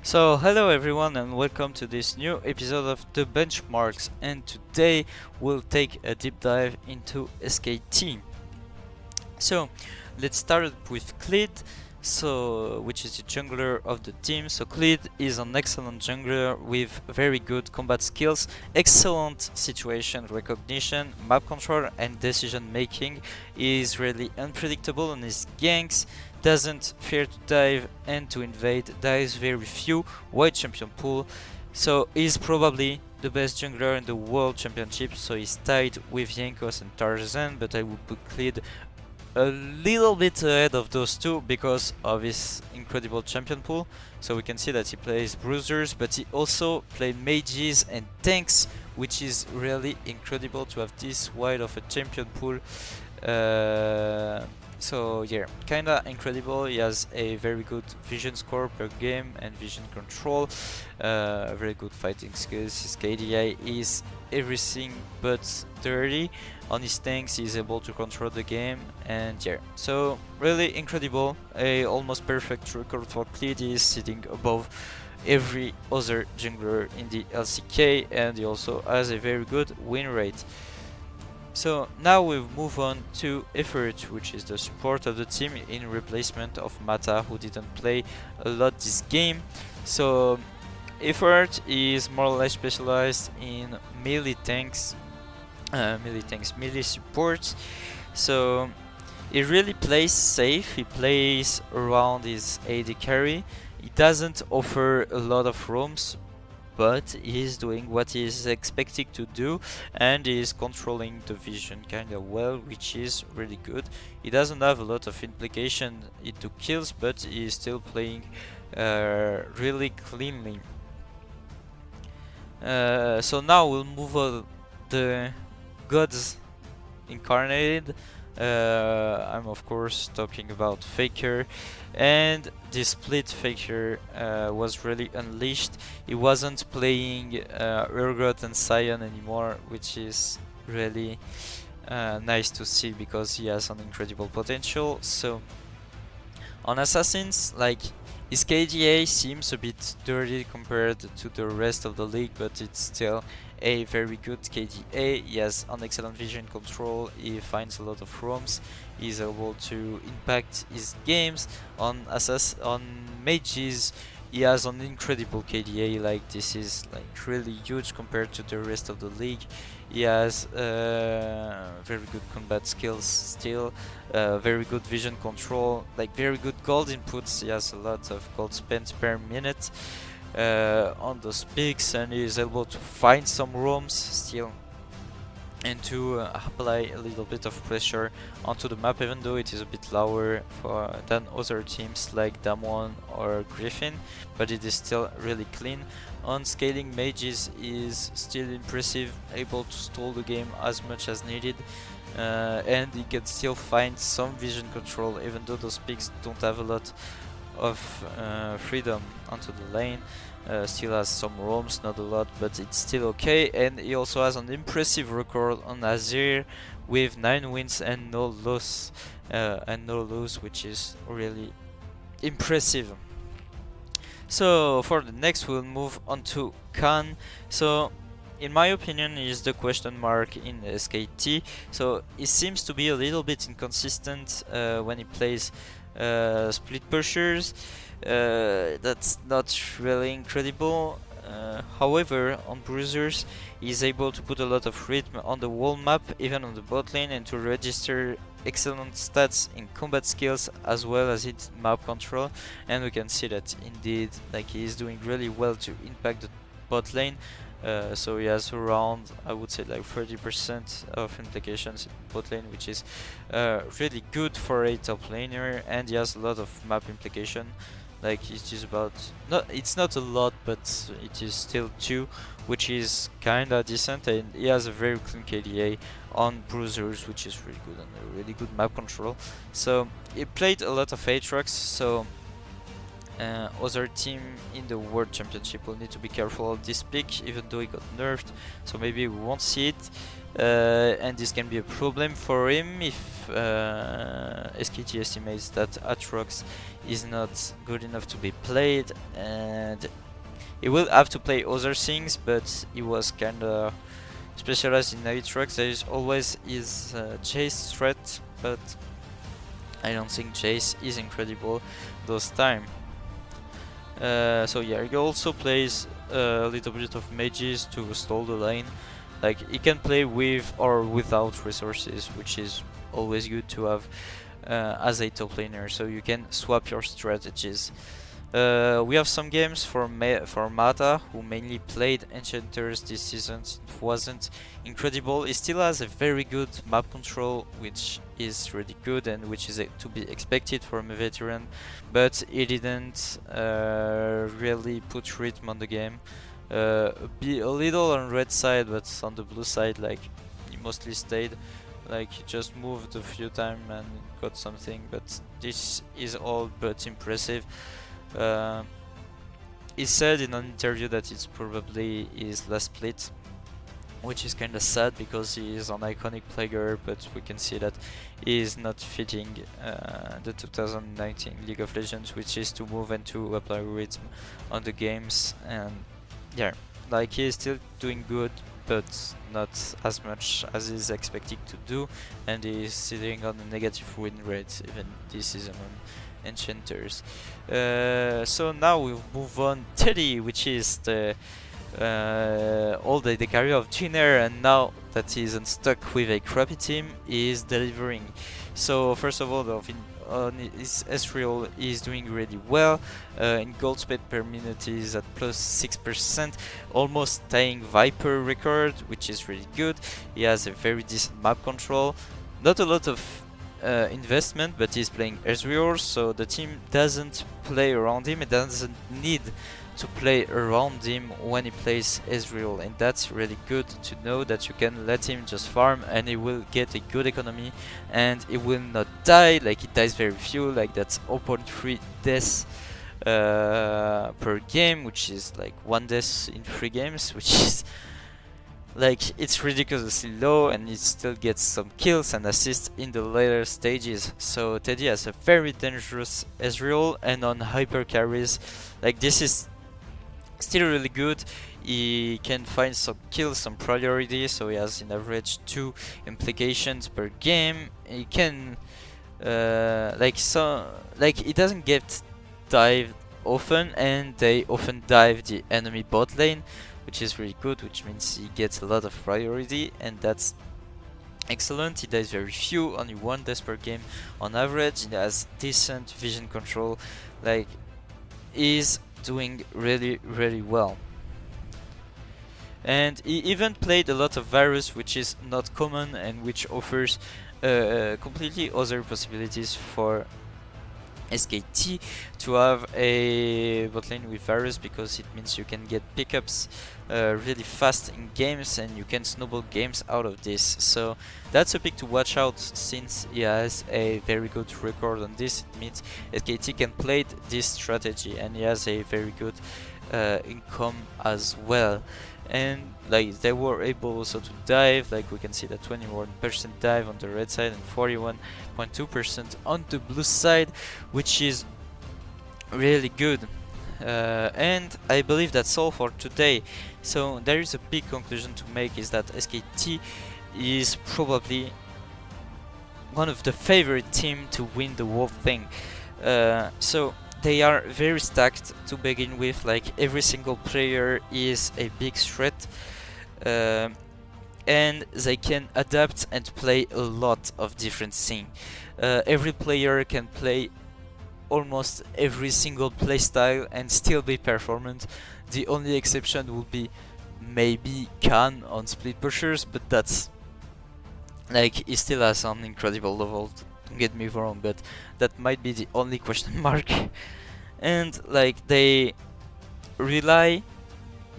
So hello everyone and welcome to this new episode of the benchmarks, and today we'll take a deep dive into SKT. So let's start with Cleed, which is the jungler of the team. So Cleed is an excellent jungler with very good combat skills, excellent situation recognition, map control and decision making. He is really unpredictable on his ganks, doesn't fear to dive and to invade. There is very few wide champion pool, so he's probably the best jungler in the world championship. So he's tied with Yankos and Tarzan, but I would put Cleed a little bit ahead of those two because of his incredible champion pool. So we can see that he plays bruisers, but he also plays mages and tanks, which is really incredible to have this wide of a champion pool. So yeah, kinda incredible. He has a very good vision score per game and vision control, very good fighting skills. His KDA is everything but dirty. On his tanks he's able to control the game, and yeah, so really incredible. A almost perfect record for Cleed. He is sitting above every other jungler in the LCK, and he also has a very good win rate. So now we move on to Effort, which is the support of the team in replacement of Mata, who didn't play a lot this game. So Effort is more or less specialized in melee tanks, melee support. So he really plays safe, he plays around his AD carry. He doesn't offer a lot of roams, but he's doing what he's expected to do, and he's controlling the vision kinda well, which is really good. He doesn't have a lot of implication into kills, but he's still playing really cleanly. So now we'll move on the gods incarnated. I'm of course talking about Faker, and the split Faker was really unleashed. He wasn't playing Urgot and Sion anymore, which is really nice to see because he has an incredible potential. So on Assassins, like, his KDA seems a bit dirty compared to the rest of the league, but it's still a very good KDA. He has an excellent vision control, he finds a lot of roams, he's able to impact his games. On mages, he has an incredible KDA, like this is like really huge compared to the rest of the league. He has very good combat skills still, very good vision control, like very good gold inputs. He has a lot of gold spent per minute on those picks, and he is able to find some roams still and to apply a little bit of pressure onto the map, even though it is a bit lower than other teams like Damwon or Griffin, but it is still really clean. On scaling, mages is still impressive, able to stall the game as much as needed, and he can still find some vision control even though those picks don't have a lot of freedom onto the lane. Still has some roams, not a lot, but it's still okay. And he also has an impressive record on Azir with 9 wins and no loss, which is really impressive. So for the next, we'll move on to Khan. So in my opinion, he is the question mark in SKT. So he seems to be a little bit inconsistent when he plays split pushers. That's not really incredible. However, on bruisers, he's able to put a lot of rhythm on the whole map, even on the bot lane, and to register excellent stats in combat skills as well as in map control. And we can see that indeed, like, he's doing really well to impact the bot lane. So he has around, I would say, like 30% of implications in bot lane, which is really good for a top laner, and he has a lot of map implication. Like, it is about, it's not a lot, but it is still 2, which is kinda decent, and he has a very clean KDA on bruisers, which is really good, and a really good map control. So he played a lot of Aatrox, so other team in the World Championship will need to be careful of this pick, even though he got nerfed, so maybe we won't see it. and this can be a problem for him if SKT estimates that Atrox is not good enough to be played, and he will have to play other things, but he was kinda specialized in Atrox. There is always his Chase threat, but I don't think Chase is incredible those time. So yeah, he also plays a little bit of mages to stall the lane. Like, he can play with or without resources, which is always good to have as a top laner, so you can swap your strategies. We have some games for Mata, who mainly played Enchanters this season. It wasn't incredible. He still has a very good map control, which is really good and which is to be expected from a veteran, but he didn't really put rhythm on the game. Be a little on red side, but on the blue side, like, he mostly stayed. Like, he just moved a few times and got something, but this is all but impressive. He said in an interview that it's probably his last split, which is kinda sad because he is an iconic player, but we can see that he is not fitting the 2019 League of Legends, which is to move and to apply rhythm on the games. And yeah, like, he is still doing good, but not as much as he's expected to do, and he's sitting on a negative win rate even this season on Enchanters. So now we'll move on Teddy, which is the the career of Jiner, and now that he's unstuck with a crappy team, he is delivering. So first of all, on his Ezreal is doing really well. In gold spent per minute is at plus 6%, almost tying Viper record, which is really good. He has a very decent map control, not a lot of investment, but he's playing Ezreal, so the team doesn't play around him. It doesn't need to play around him when he plays Ezreal, and that's really good to know that you can let him just farm and he will get a good economy and he will not die. Like, he dies very few, like that's 0.3 deaths per game, which is like 1 death in 3 games, which is like, it's ridiculously low, and he still gets some kills and assists in the later stages. So Teddy has a very dangerous Ezreal, and on hyper carries, like, this is still really good. He can find some kills, some priority, so he has in average 2 implications per game. He can he doesn't get dived often, and they often dive the enemy bot lane, which is really good, which means he gets a lot of priority, and that's excellent. He dies very few, only 1 death per game on average. He has decent vision control, like, he's doing really well. And he even played a lot of Varus, which is not common and which offers completely other possibilities for SKT to have a bot lane with Varus, because it means you can get pickups really fast in games and you can snowball games out of this. So that's a pick to watch out, since he has a very good record on this. It means SKT can play this strategy, and he has a very good income as well. And like, they were able also to dive, like we can see that 21% dive on the red side and 41.2% on the blue side, which is really good. And I believe that's all for today. So there is a big conclusion to make, is that SKT is probably one of the favorite team to win the whole thing. So they are very stacked to begin with, like, every single player is a big threat, and they can adapt and play a lot of different things. Every player can play almost every single playstyle and still be performant. The only exception would be maybe Khan on split pushers, but that's, like, he still has an incredible level, don't get me wrong, but that might be the only question mark. And like, they rely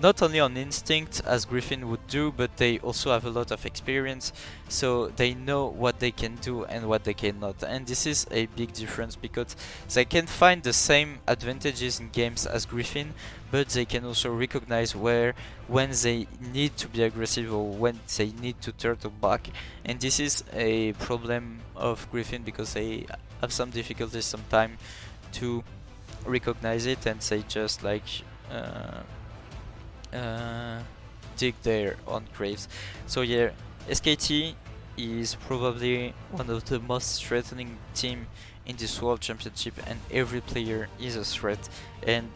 not only on instinct as Griffin would do, but they also have a lot of experience, so they know what they can do and what they cannot. And this is a big difference because they can find the same advantages in games as Griffin, but they can also recognize when they need to be aggressive or when they need to turtle back. And this is a problem of Griffin because they have some difficulties sometimes to recognize it, and they just like dig their own graves. So yeah, SKT is probably one of the most threatening team in this World Championship, and every player is a threat, and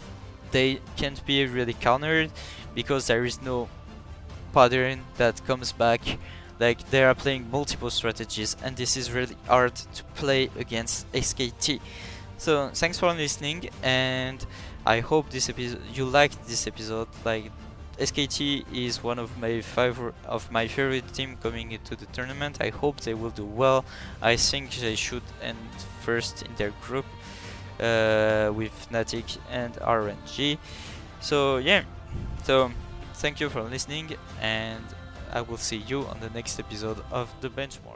they can't be really countered because there is no pattern that comes back. Like, they are playing multiple strategies, and this is really hard to play against SKT. So thanks for listening, and I hope you liked this episode. Like, SKT is one of my favorite team coming into the tournament. I hope they will do well. I think they should end first in their group with Fnatic and RNG. So yeah, so thank you for listening, and I will see you on the next episode of the Benchmark.